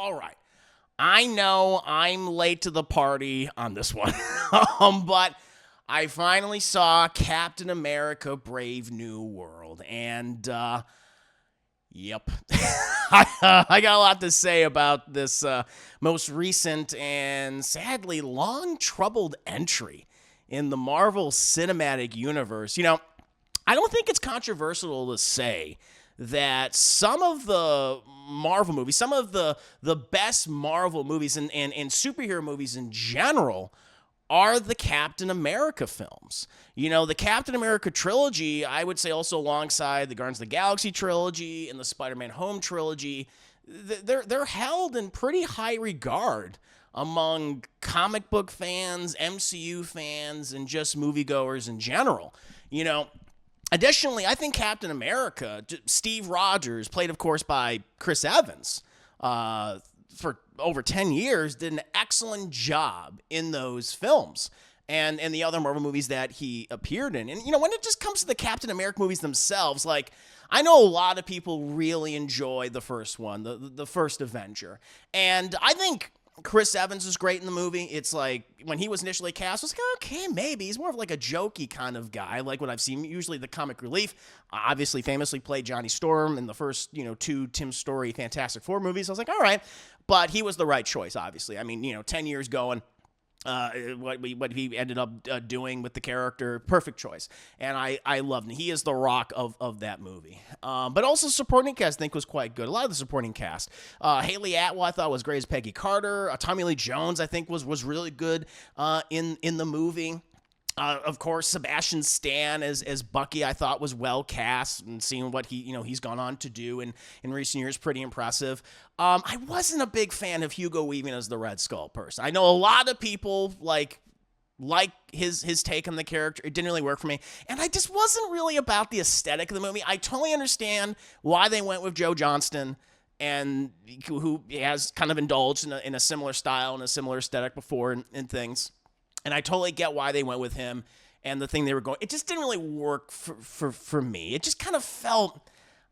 All right. I know I'm late to the party on this one, but I finally saw Captain America Brave New World, and yep. I got a lot to say about this most recent and sadly long-troubled entry in the Marvel Cinematic Universe. I don't think it's controversial to say that some of the Marvel movies, some of the best Marvel movies and superhero movies in general are the Captain America films. The Captain America trilogy, I would say also alongside the Guardians of the Galaxy trilogy and the Spider-Man Home trilogy, they're held in pretty high regard among comic book fans, MCU fans, and just moviegoers in general. Additionally, I think Captain America, Steve Rogers, played, of course, by Chris Evans, for over 10 years, did an excellent job in those films and the other Marvel movies that he appeared in. And, when it just comes to the Captain America movies themselves, I know a lot of people really enjoy the first one, the first Avenger. And I think Chris Evans is great in the movie. It's like when he was initially cast, I was like, okay, maybe. He's more of like a jokey kind of guy, like what I've seen, usually the comic relief. Obviously, famously played Johnny Storm in the first, two Tim Story Fantastic Four movies. I was like, all right. But he was the right choice, obviously. I mean, 10 years going. What he ended up doing with the character, perfect choice. And I loved him. He is the Rock of that movie. But also supporting cast, I think, was quite good. A lot of the supporting cast. Haley Atwell, I thought, was great as Peggy Carter. Tommy Lee Jones, I think, was really good in the movie. Of course, Sebastian Stan as Bucky, I thought was well cast, and seeing what he's gone on to do in recent years, pretty impressive. I wasn't a big fan of Hugo Weaving as the Red Skull person. I know a lot of people like his take on the character. It didn't really work for me, and I just wasn't really about the aesthetic of the movie. I totally understand why they went with Joe Johnston, and who has kind of indulged in a similar style and a similar aesthetic before and things. And I totally get why they went with him and the thing they were going. It just didn't really work for me. It just kind of felt,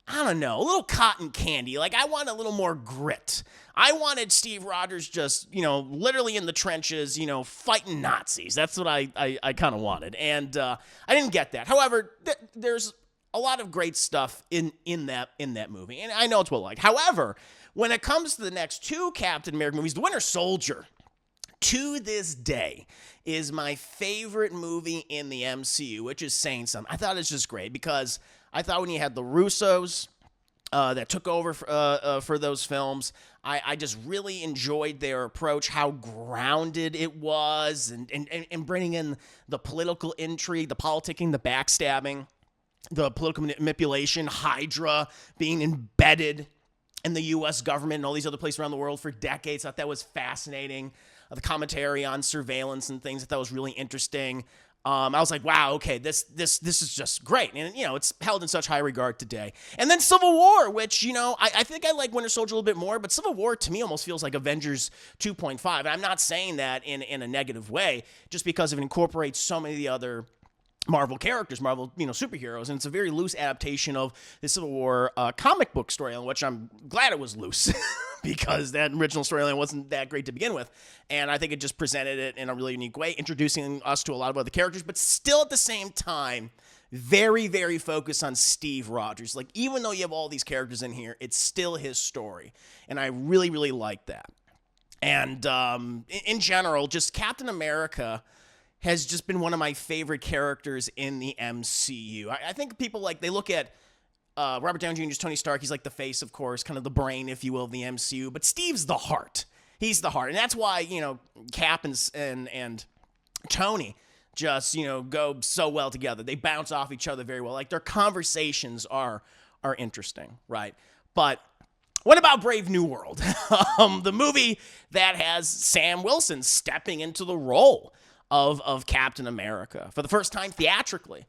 I don't know, a little cotton candy. Like, I wanted a little more grit. I wanted Steve Rogers just, literally in the trenches, fighting Nazis. That's what I kind of wanted. And I didn't get that. However, there's a lot of great stuff in that movie. And I know it's well liked. However, when it comes to the next two Captain America movies, The Winter Soldier, to this day, is my favorite movie in the MCU, which is saying something. I thought it's just great because I thought when you had the Russos that took over for those films, I just really enjoyed their approach, how grounded it was, and bringing in the political intrigue, the politicking, the backstabbing, the political manipulation, Hydra being embedded in the U.S. government and all these other places around the world for decades. I thought that was fascinating. The commentary on surveillance and things, I thought was really interesting. I was like, wow, okay, this is just great. And, it's held in such high regard today. And then Civil War, which, I think I like Winter Soldier a little bit more, but Civil War to me almost feels like Avengers 2.5. And I'm not saying that in a negative way, just because it incorporates so many of the other Marvel characters, Marvel, superheroes, and it's a very loose adaptation of the Civil War comic book storyline, which I'm glad it was loose because that original storyline wasn't that great to begin with, and I think it just presented it in a really unique way, introducing us to a lot of other characters, but still at the same time, very, very focused on Steve Rogers. Like, even though you have all these characters in here, it's still his story, and I really, really like that. And in general, just Captain America has just been one of my favorite characters in the MCU. I think people they look at Robert Downey Jr.'s Tony Stark. He's like the face, of course, kind of the brain, if you will, of the MCU. But Steve's the heart. He's the heart. And that's why, Cap and Tony just, go so well together. They bounce off each other very well. Like, their conversations are interesting, right? But what about Brave New World? The movie that has Sam Wilson stepping into the role of Captain America for the first time theatrically,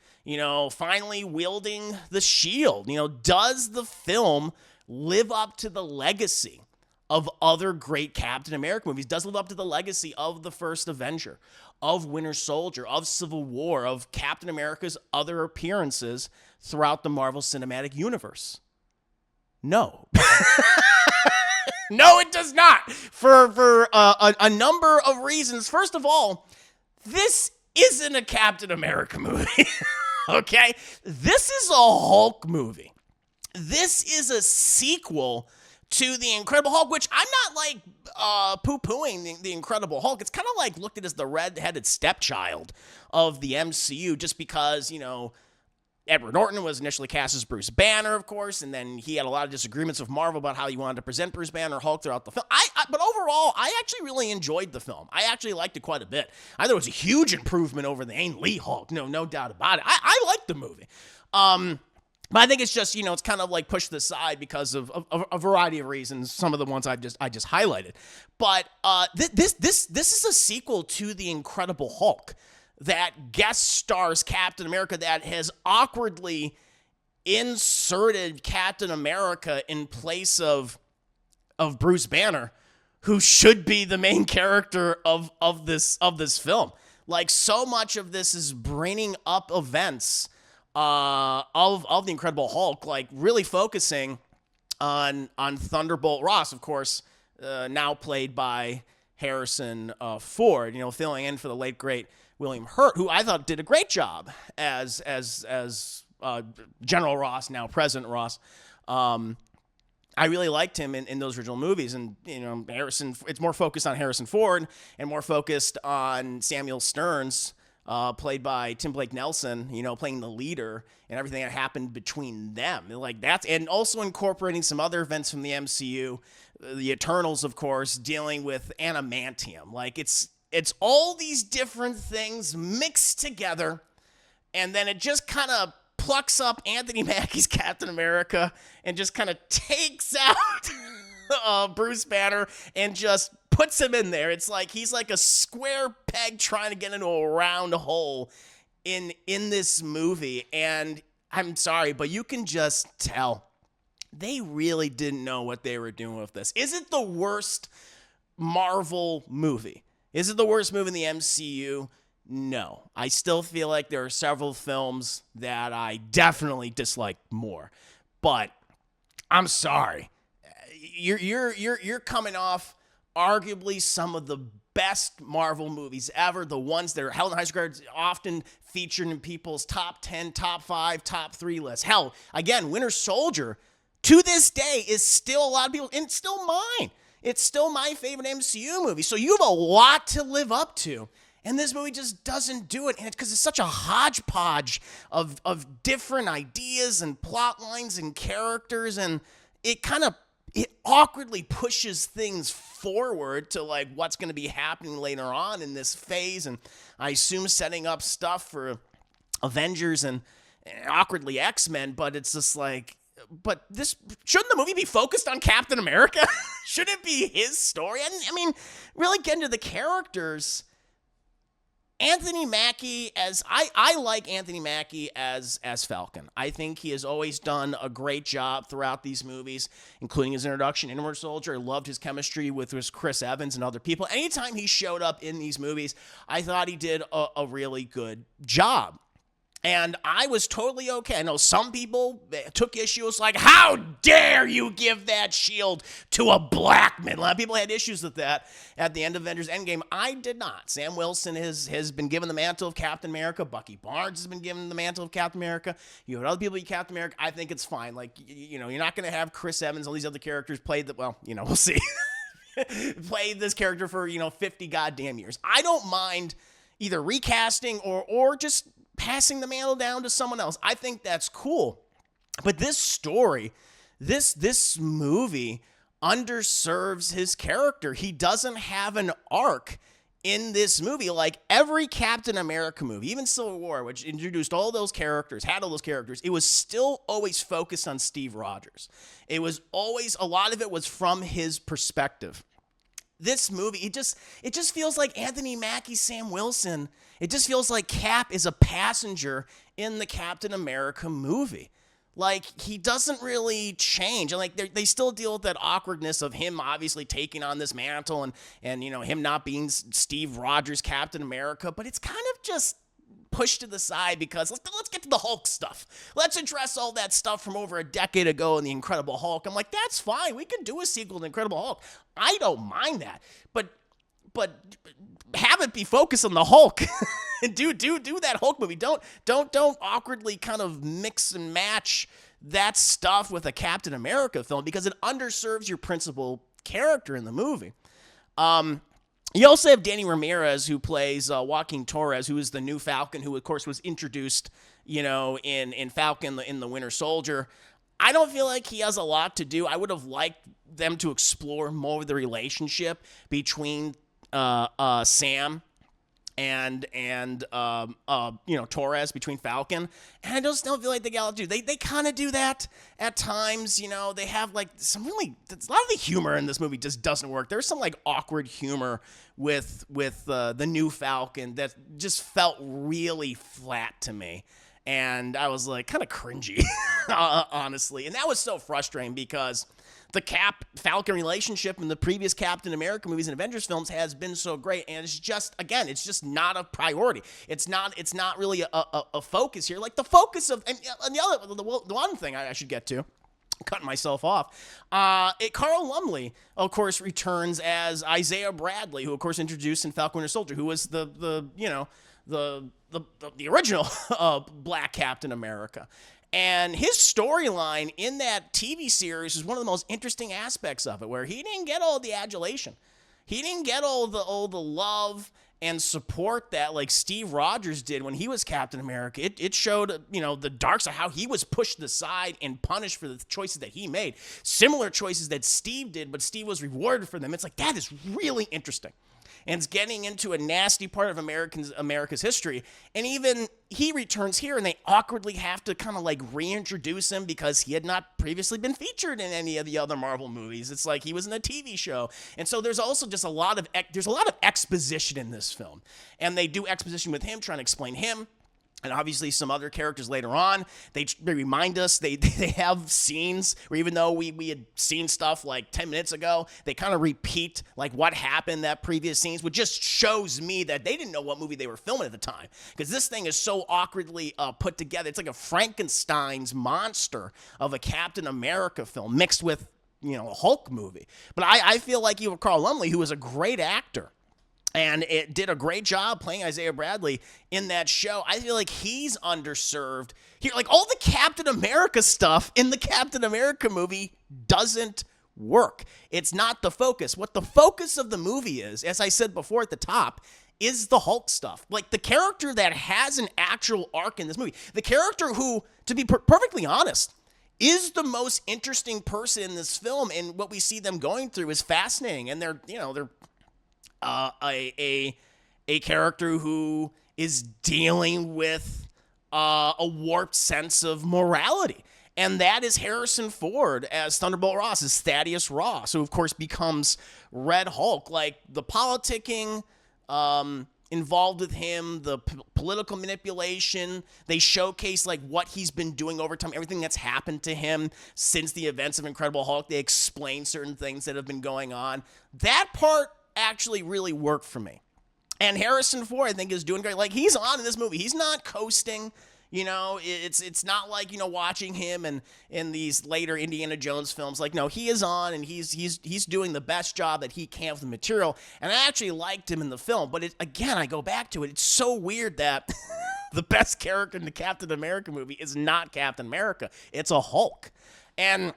finally wielding the shield. Does the film live up to the legacy of other great Captain America movies? Does it live up to the legacy of the first Avenger, of Winter Soldier, of Civil War, of Captain America's other appearances throughout the Marvel Cinematic Universe? No. No, it does not. For a number of reasons. First of all, this isn't a Captain America movie. Okay? This is a Hulk movie. This is a sequel to The Incredible Hulk, which I'm not like poo-pooing the Incredible Hulk. It's kind of like looked at as the red-headed stepchild of the MCU just because, you know, Edward Norton was initially cast as Bruce Banner, of course, and then he had a lot of disagreements with Marvel about how he wanted to present Bruce Banner Hulk throughout the film. But overall, I actually really enjoyed the film. I actually liked it quite a bit. I thought it was a huge improvement over the Ang Lee Hulk. No doubt about it. I liked the movie. But I think it's just, you know, it's kind of like pushed aside because of a variety of reasons. Some of the ones I just highlighted. But this is a sequel to The Incredible Hulk that guest stars Captain America, that has awkwardly inserted Captain America in place of Bruce Banner, who should be the main character of this film. Like, so much of this is bringing up events of the Incredible Hulk, like really focusing on Thunderbolt Ross, of course, now played by Harrison Ford, you know, filling in for the late great William Hurt, who I thought did a great job as General Ross, now President Ross. I really liked him in those original movies, and you know, it's more focused on Harrison Ford and more focused on Samuel Stearns, played by Tim Blake Nelson, you know, playing the leader and everything that happened between them. Like that's, and also incorporating some other events from the MCU, the Eternals, of course, dealing with adamantium. Like it's all these different things mixed together, and then it just kind of plucks up Anthony Mackie's Captain America and just kind of takes out Bruce Banner and just puts him in there. It's like he's like a square peg trying to get into a round hole in this movie. And I'm sorry, but you can just tell they really didn't know what they were doing with this. Is it the worst Marvel movie? Is it the worst movie in the MCU? No. I still feel like there are several films that I definitely dislike more. But I'm sorry. You're coming off arguably some of the best Marvel movies ever, the ones that are held in high regards, often featured in people's top 10, top 5, top 3 lists. Hell, again, Winter Soldier, to this day, is still a lot of people, and it's still mine. It's still my favorite MCU movie. So you have a lot to live up to. And this movie just doesn't do it. And it's because it's such a hodgepodge of different ideas and plot lines and characters. And it awkwardly pushes things forward to like what's going to be happening later on in this phase. And I assume setting up stuff for Avengers and awkwardly X-Men. But it's just like, but this, shouldn't the movie be focused on Captain America? Should it be his story? I mean, really get into the characters. Anthony Mackie I like Anthony Mackie as Falcon. I think he has always done a great job throughout these movies, including his introduction in Winter Soldier. I loved his chemistry with Chris Evans and other people. Anytime he showed up in these movies, I thought he did a really good job. And I was totally okay. I know some people took issues like, how dare you give that shield to a black man? A lot of people had issues with that at the end of Avengers Endgame. I did not. Sam Wilson has been given the mantle of Captain America. Bucky Barnes has been given the mantle of Captain America. You have other people be Captain America. I think it's fine. Like, you know, you're not going to have Chris Evans, all these other characters played that, well, you know, we'll see. Played this character for, 50 goddamn years. I don't mind either recasting or just passing the mantle down to someone else. I think that's cool. But this story, this movie underserves his character. He doesn't have an arc in this movie. Like every Captain America movie, even Civil War, which introduced all those characters, had all those characters, it was still always focused on Steve Rogers. It was always, a lot of it was from his perspective. This movie, it just feels like Anthony Mackie, Sam Wilson. It just feels like Cap is a passenger in the Captain America movie. Like, he doesn't really change. And, like, they still deal with that awkwardness of him obviously taking on this mantle and him not being Steve Rogers, Captain America. But it's kind of just pushed to the side because let's get to the Hulk stuff. Let's address all that stuff from over a decade ago in The Incredible Hulk. I'm like, that's fine. We can do a sequel to The Incredible Hulk. I don't mind that. But have it be focused on the Hulk. do that Hulk movie. Don't awkwardly kind of mix and match that stuff with a Captain America film because it underserves your principal character in the movie. You also have Danny Ramirez, who plays Joaquin Torres, who is the new Falcon, who, of course, was introduced, in Falcon in the Winter Soldier. I don't feel like he has a lot to do. I would have liked them to explore more of the relationship between Sam and Torres, between Falcon, and I just don't feel like they got to do. They kind of do that at times. They have like some really, a lot of the humor in this movie just doesn't work. There's some like awkward humor with the new Falcon that just felt really flat to me. And I was like kind of cringy, honestly. And that was so frustrating because the Cap-Falcon relationship in the previous Captain America movies and Avengers films has been so great. And it's just not a priority. It's not really a focus here. Like the focus of, and the one thing I should get to, cutting myself off. Carl Lumbly, of course, returns as Isaiah Bradley, who, of course, introduced in Falcon Winter Soldier, who was the original Black Captain America. And his storyline in that TV series is one of the most interesting aspects of it, where he didn't get all the adulation. He didn't get all the love and support that like Steve Rogers did when he was Captain America. It showed, the dark side, how he was pushed aside and punished for the choices that he made. Similar choices that Steve did, but Steve was rewarded for them. It's like, that is really interesting. And it's getting into a nasty part of America's history. And even he returns here, and they awkwardly have to kind of like reintroduce him because he had not previously been featured in any of the other Marvel movies. It's like he was in a TV show. And so there's also just a lot of exposition in this film. And they do exposition with him, trying to explain him. And obviously some other characters later on, they remind us, they have scenes where even though we had seen stuff like 10 minutes ago, they kind of repeat like what happened in that previous scenes, which just shows me that they didn't know what movie they were filming at the time. Because this thing is so awkwardly put together. It's like a Frankenstein's monster of a Captain America film mixed with, a Hulk movie. But I feel like you have Carl Lumbly, who is a great actor. And it did a great job playing Isaiah Bradley in that show. I feel like he's underserved here. Like all the Captain America stuff in the Captain America movie doesn't work. It's not the focus. What the focus of the movie is, as I said before at the top, is the Hulk stuff. Like the character that has an actual arc in this movie. The character who, to be perfectly honest, is the most interesting person in this film. And what we see them going through is fascinating. And they're a character who is dealing with a warped sense of morality. And that is Harrison Ford as Thunderbolt Ross, as Thaddeus Ross, who of course becomes Red Hulk. Like the politicking involved with him, the political manipulation, they showcase like what he's been doing over time, everything that's happened to him since the events of Incredible Hulk. They explain certain things that have been going on. That part actually really worked for me. And Harrison Ford, I think, is doing great. Like, he's on in this movie. He's not coasting. It's not like, watching him in these later Indiana Jones films. Like, no, he is on, and he's doing the best job that he can with the material. And I actually liked him in the film. But again, I go back to it. It's so weird that the best character in the Captain America movie is not Captain America. It's a Hulk. And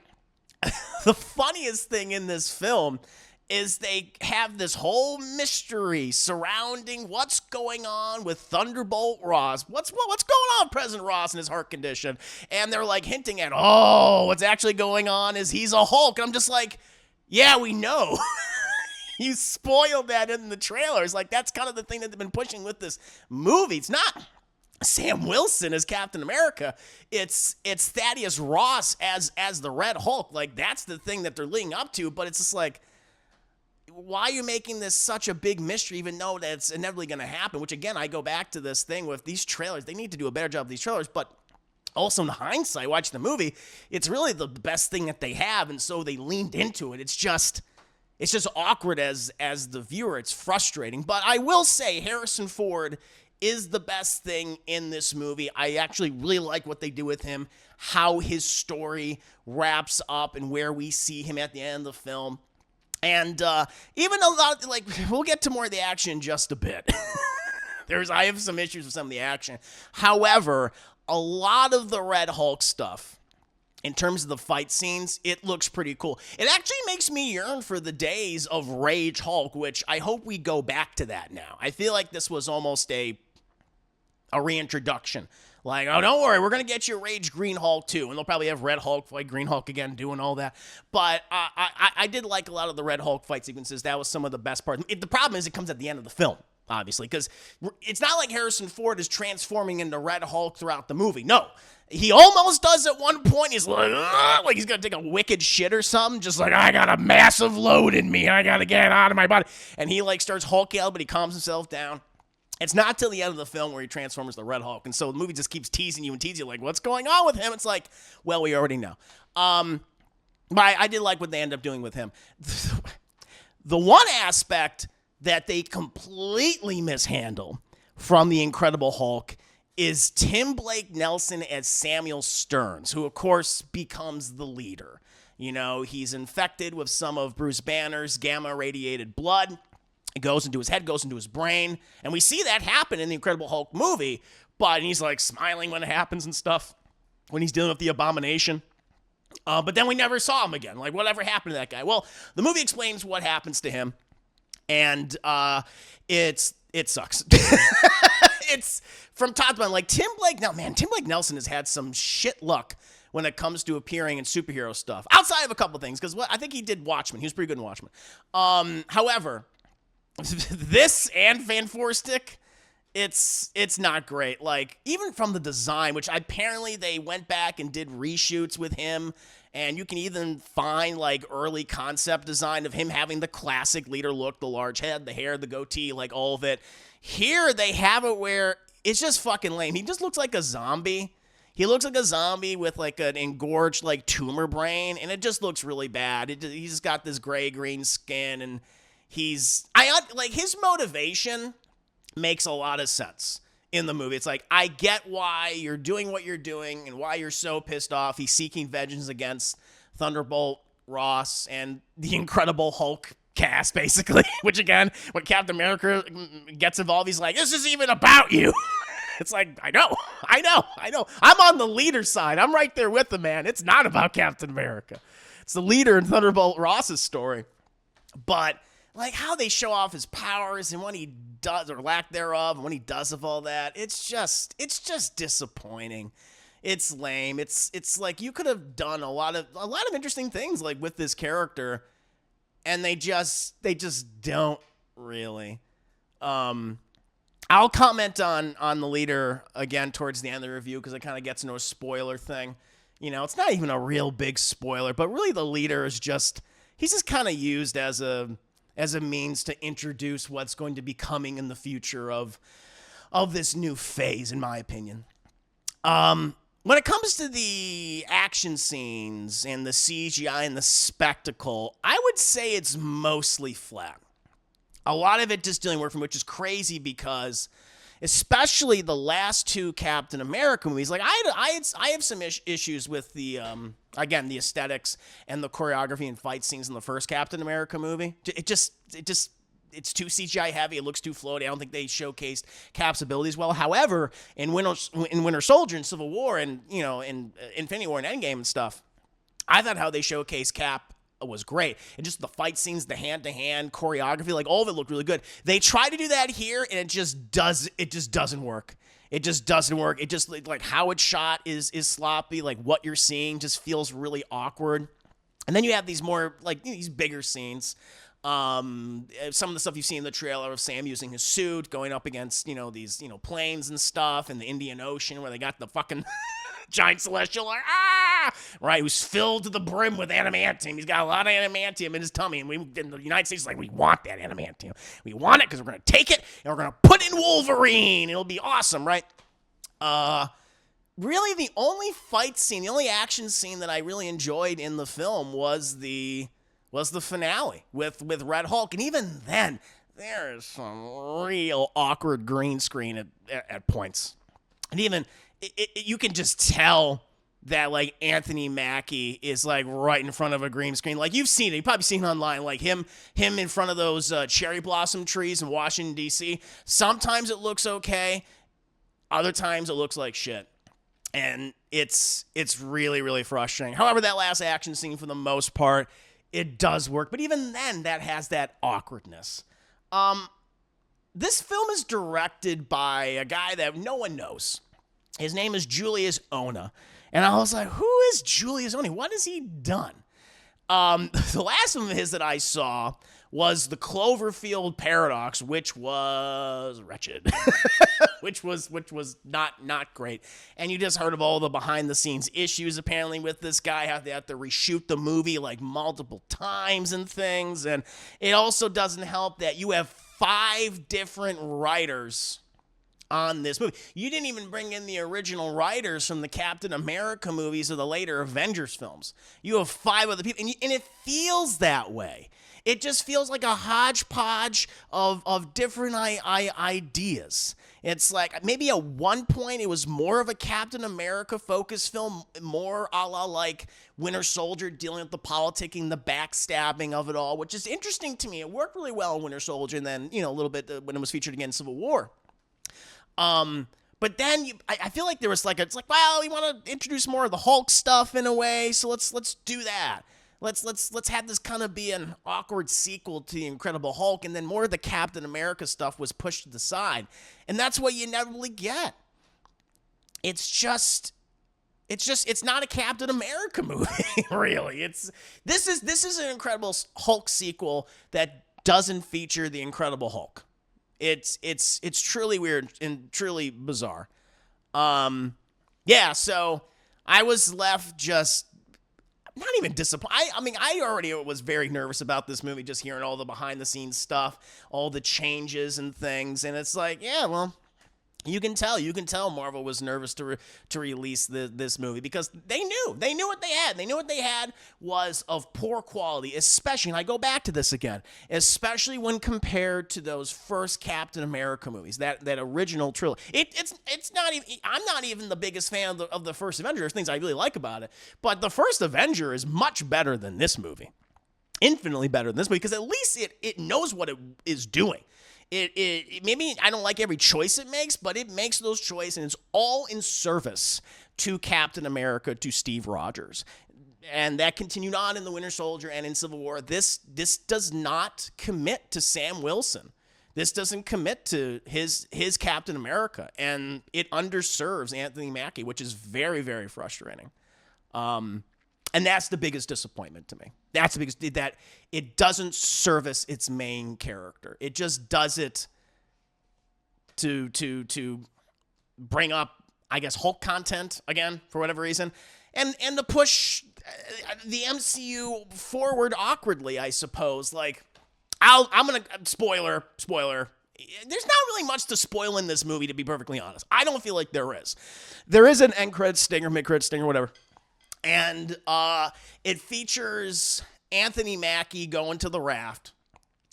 the funniest thing in this film is they have this whole mystery surrounding what's going on with Thunderbolt Ross. What's going on with President Ross and his heart condition? And they're like hinting at, what's actually going on is he's a Hulk. And I'm just like, yeah, we know. You spoiled that in the trailers. Like, that's kind of the thing that they've been pushing with this movie. It's not Sam Wilson as Captain America. It's Thaddeus Ross as the Red Hulk. Like, that's the thing that they're leading up to. But it's just like, why are you making this such a big mystery, even though that's inevitably going to happen? Which, again, I go back to this thing with these trailers. They need to do a better job of these trailers. But also in hindsight, watching the movie, it's really the best thing that they have. And so they leaned into it. It's just awkward as the viewer. It's frustrating. But I will say Harrison Ford is the best thing in this movie. I actually really like what they do with him, how his story wraps up and where we see him at the end of the film. And even a lot, like, we'll get to more of the action in just a bit. I have some issues with some of the action. However, a lot of the Red Hulk stuff, in terms of the fight scenes, it looks pretty cool. It actually makes me yearn for the days of Rage Hulk, which I hope we go back to that now. I feel like this was almost a reintroduction. Like, oh, don't worry, we're going to get you Rage Green Hulk too. And they'll probably have Red Hulk fight Green Hulk again, doing all that. But I did like a lot of the Red Hulk fight sequences. That was some of the best parts. The problem is it comes at the end of the film, obviously, because it's not like Harrison Ford is transforming into Red Hulk throughout the movie. No, he almost does at one point. He's like he's going to take a wicked shit or something. Just like, I got a massive load in me. I got to get it out of my body. And he like starts hulking out, but he calms himself down. It's not till the end of the film where he transforms the Red Hulk. And so the movie just keeps teasing you and teasing you, like, what's going on with him? It's like, well, we already know. But I did like what they end up doing with him. The one aspect that they completely mishandle from The Incredible Hulk is Tim Blake Nelson as Samuel Stearns, who, of course, becomes the leader. You know, he's infected with some of Bruce Banner's gamma-radiated blood. It goes into his head, goes into his brain. And we see that happen in the Incredible Hulk movie. But he's like smiling when it happens and stuff. When he's dealing with the Abomination. But then we never saw him again. Like, whatever happened to that guy? Well, the movie explains what happens to him. And it sucks. It's from top to bottom. Like, Tim Blake Nelson has had some shit luck when it comes to appearing in superhero stuff. Outside of a couple things. Because I think he did Watchmen. He was pretty good in Watchmen. However, this and Van Forstick, it's not great. Like, even from the design, which apparently they went back and did reshoots with him, and you can even find like early concept design of him having the classic leader look, the large head, the hair, the goatee, like all of it. Here they have it where it's just fucking lame. He just looks like a zombie. He looks like a zombie with like an engorged like tumor brain, and it just looks really bad. He's just got this gray-green skin, and his motivation makes a lot of sense in the movie. It's like, I get why you're doing what you're doing and why you're so pissed off. He's seeking vengeance against Thunderbolt Ross and the Incredible Hulk cast, basically. Which, again, when Captain America gets involved, he's like, this isn't even about you. It's like, I know. I'm on the leader side. I'm right there with the man. It's not about Captain America. It's the leader in Thunderbolt Ross's story. But like how they show off his powers and when he does, or lack thereof, and when he does of all that, it's just disappointing. It's lame. It's like you could have done a lot of interesting things like with this character, and they just don't really. I'll comment on the leader again towards the end of the review because it kind of gets into a spoiler thing. You know, it's not even a real big spoiler, but really the leader is he's just kind of used as a means to introduce what's going to be coming in the future of this new phase, in my opinion. When it comes to the action scenes and the CGI and the spectacle, I would say it's mostly flat. A lot of it just didn't work for me, which is crazy because especially the last two Captain America movies, like I have some issues with the again, the aesthetics and the choreography and fight scenes in the first Captain America movie. It's too CGI heavy. It looks too floaty. I don't think they showcased Cap's abilities well. However, in Winter Soldier and Civil War and, you know, in Infinity War and Endgame and stuff, I thought how they showcased Cap was great. And just the fight scenes, the hand-to-hand choreography, like all of it looked really good. They try to do that here and it just doesn't work. It just doesn't work. It just, like how it's shot is sloppy. Like what you're seeing just feels really awkward. And then you have these more, like, these bigger scenes. Some of the stuff you see in the trailer of Sam using his suit, going up against, you know, these, you know, planes and stuff in the Indian Ocean where they got the fucking giant celestial, like, right, who's filled to the brim with adamantium. He's got a lot of adamantium in his tummy, and in the United States, like, we want that adamantium. We want it because we're going to take it, and we're going to put it in Wolverine. It'll be awesome, right? Really, the only fight scene, the only action scene that I really enjoyed in the film was the finale with Red Hulk. And even then, there is some real awkward green screen at points. And even, you can just tell that, like, Anthony Mackie is, like, right in front of a green screen. Like, you've seen it. You've probably seen it online. Like, him in front of those cherry blossom trees in Washington, D.C. Sometimes it looks okay. Other times it looks like shit. And it's really, really frustrating. However, that last action scene, for the most part, it does work. But even then, that has that awkwardness. This film is directed by a guy that no one knows. His name is Julius Ona. And I was like, who is Julius Ona? What has he done? The last one of his that I saw was The Cloverfield Paradox, which was wretched. which was not great. And you just heard of all the behind the scenes issues apparently with this guy, how they have to reshoot the movie like multiple times and things. And it also doesn't help that you have 5 different writers on this movie. You didn't even bring in the original writers from the Captain America movies or the later Avengers films. You have 5 other people, and it feels that way. It just feels like a hodgepodge of different ideas. It's like maybe at one point it was more of a Captain America focused film, more a la like Winter Soldier, dealing with the politicking, the backstabbing of it all, which is interesting to me. It worked really well in Winter Soldier, and then, a little bit when it was featured again in Civil War. But then I feel like there was like, it's like, well, we want to introduce more of the Hulk stuff in a way, so let's do that. Let's have this kind of be an awkward sequel to the Incredible Hulk, and then more of the Captain America stuff was pushed to the side, and that's what you inevitably get. It's not a Captain America movie, really. This is an Incredible Hulk sequel that doesn't feature the Incredible Hulk. It's truly weird and truly bizarre. So I was left just not even disappointed. I already was very nervous about this movie, just hearing all the behind the scenes stuff, all the changes and things, and it's like, yeah, well, you can tell Marvel was nervous to release this movie because they knew what they had. They knew what they had was of poor quality, especially, and I go back to this again, especially when compared to those first Captain America movies, that original trilogy. It's not even, I'm not even the biggest fan of the first Avenger. There's things I really like about it, but the first Avenger is much better than this movie. Infinitely better than this movie, because at least it knows what it is doing. It maybe I don't like every choice it makes, but it makes those choices, and it's all in service to Captain America, to Steve Rogers. And that continued on in The Winter Soldier and in Civil War. This does not commit to Sam Wilson. This doesn't commit to his Captain America, and it underserves Anthony Mackie, which is very, very frustrating. And that's the biggest disappointment to me. That's the biggest, that it doesn't service its main character. It just does it to bring up, I guess, Hulk content again for whatever reason, and to push the MCU forward awkwardly, I suppose. Like, I'm gonna spoiler. There's not really much to spoil in this movie, to be perfectly honest. I don't feel like there is. There is an end credit stinger, mid credit stinger, whatever. And it features Anthony Mackie going to the raft,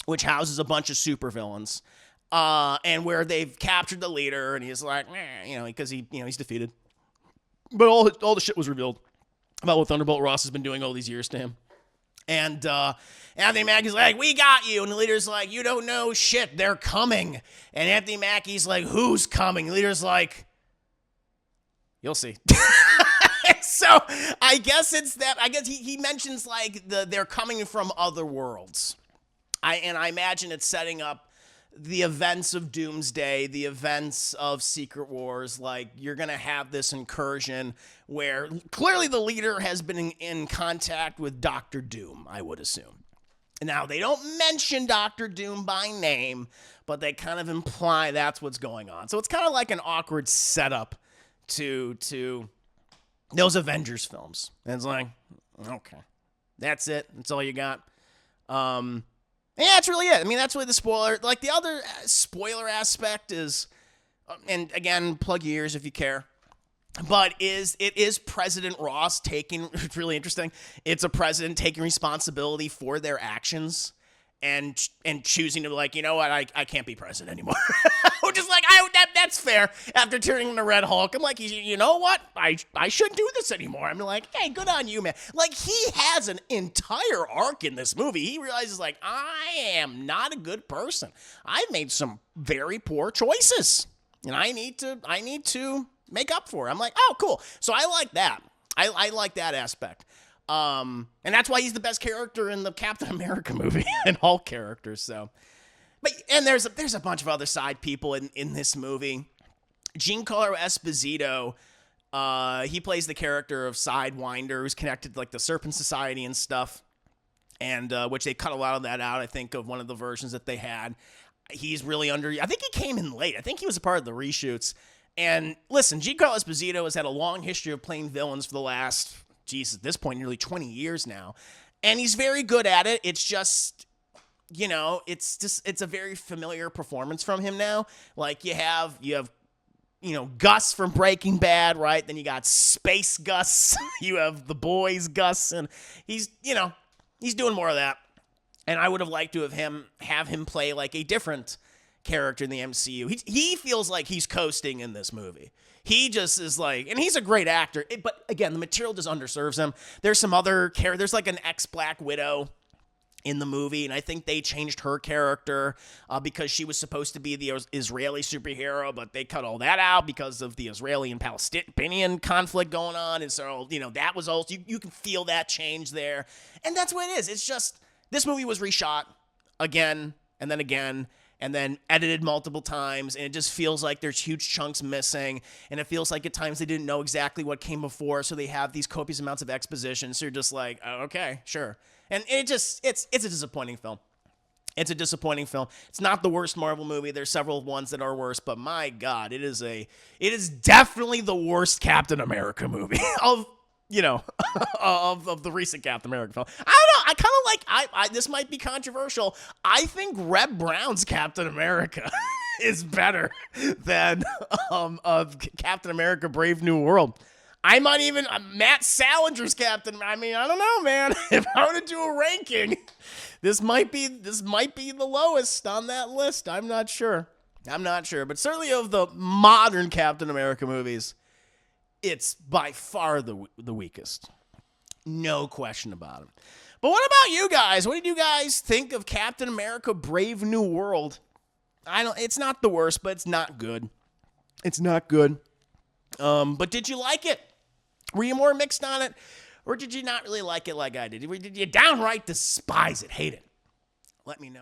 which houses a bunch of supervillains, and where they've captured the leader, and he's like, because he's defeated. But all the shit was revealed about what Thunderbolt Ross has been doing all these years to him. And Anthony Mackie's like, we got you. And the leader's like, you don't know shit. They're coming. And Anthony Mackie's like, who's coming? The leader's like, you'll see. So I guess it's that. I guess he mentions like they're coming from other worlds. I imagine it's setting up the events of Doomsday, the events of Secret Wars. Like, you're gonna have this incursion where clearly the leader has been in contact with Doctor Doom, I would assume. Now, they don't mention Doctor Doom by name, but they kind of imply that's what's going on. So it's kind of like an awkward setup to those Avengers films. And it's like, okay, that's it. That's all you got. Yeah, that's really it. I mean, that's really the spoiler. Like, the other spoiler aspect is, and again, plug your ears if you care, but it is President Ross taking, it's really interesting, it's a president taking responsibility for their actions. and choosing to be like, you know what, I can't be president anymore. Which is like, that's fair. After turning into Red Hulk, I'm like, you know what, I shouldn't do this anymore. I'm like, hey, good on you, man. Like, he has an entire arc in this movie. He realizes, like, I am not a good person. I've made some very poor choices, and I need to make up for it. I'm like, oh, cool. So I like that. I like that aspect. And that's why he's the best character in the Captain America movie and Hulk characters. So, and there's a bunch of other side people in this movie. Giancarlo Esposito, he plays the character of Sidewinder, who's connected to like the Serpent Society and stuff, and which they cut a lot of that out, I think, of one of the versions that they had. He's really I think he came in late. I think he was a part of the reshoots. And listen, Giancarlo Esposito has had a long history of playing villains for the last, at this point, nearly 20 years now. And he's very good at it. It's just, it's a very familiar performance from him now. Like, you have Gus from Breaking Bad, right? Then you got Space Gus. You have The Boys Gus. And he's doing more of that. And I would have liked to have him play like a different character in the MCU. He feels like he's coasting in this movie. He just is like, and he's a great actor, but again, the material just underserves him. There's some other character. There's like an ex-Black Widow in the movie, and I think they changed her character because she was supposed to be the Israeli superhero, but they cut all that out because of the Israeli and Palestinian conflict going on, and so, that was also, you can feel that change there, and that's what it is. It's just, this movie was reshot again, and then edited multiple times, and it just feels like there's huge chunks missing, and it feels like at times they didn't know exactly what came before, so they have these copious amounts of exposition, so you're just like, oh, okay, sure. And it's a disappointing film. It's a disappointing film. It's not the worst Marvel movie. There's several ones that are worse, but my God, it is definitely the worst Captain America movie of the recent Captain America film. I don't know. I kind of like, this might be controversial. I think Reb Brown's Captain America is better than of Captain America Brave New World. I might even, Matt Salinger's Captain. I mean, I don't know, man. If I were to do a ranking, this might be the lowest on that list. I'm not sure. But certainly of the modern Captain America movies, it's by far the weakest. No question about it. But what about you guys? What did you guys think of Captain America Brave New World? It's not the worst, but it's not good. But did you like it? Were you more mixed on it? Or did you not really like it like I did? Did you downright despise it, hate it? Let me know.